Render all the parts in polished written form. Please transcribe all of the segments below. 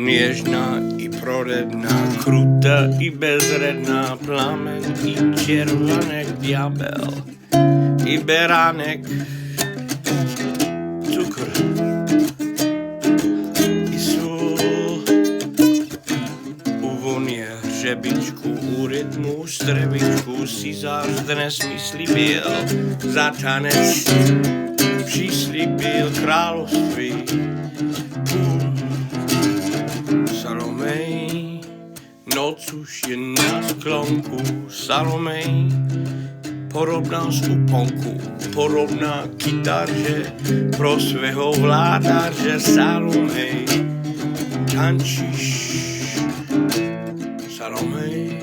Něžná i proredná, krutá i bezredná, plamen i červenek, diabel i beránek, cukr i sůl. U vonie hřebičku, u rytmu strebičku si zář dnes mi slíbil, za tanec přislíbil království. Salomej, noc už je na sklonku, Salomej, podobná stuponku, podobná kytarže pro svého vládaře. Salomej, tančíš, Salomej,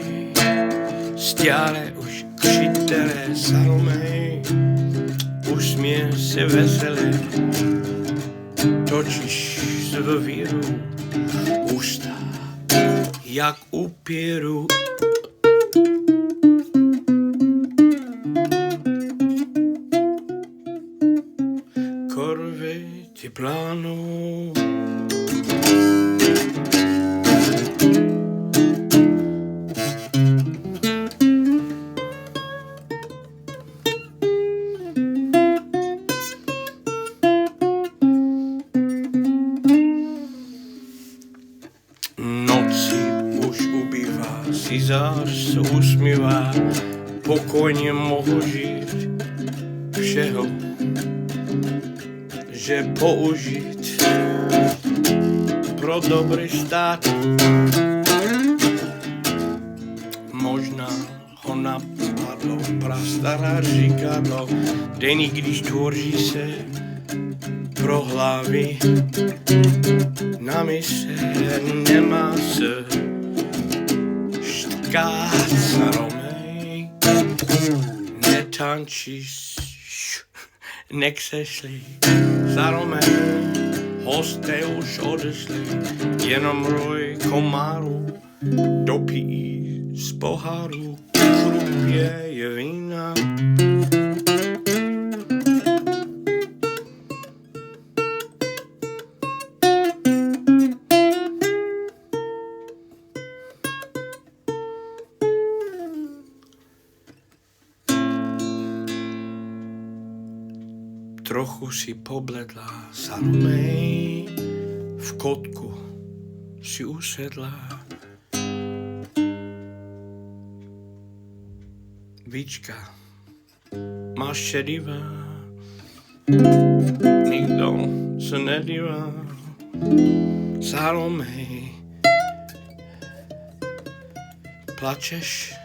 stále už křitere, Salomej, usměj se veselé, točíš s víru ústa, jak u pěru. Korvy ti plánu. Noci už ubývá, si zář se usmívá, pokojně mohu žít všeho, že použít pro dobrý stát. Možná ho napadlo prastará říkadlo, denní když tvoří se pro hlavy, na mise nemá se štkát. Salomej, netančíš, nechceš-li, Salomej, hosté už odešli, jenom roj komárů dopíjí z poháru, chrupě je vína. Trochu si pobledla, Salomej, v kotku si usedla. Víčka, máš šedivá, nikdo se nedívá. Salomej, plačeš?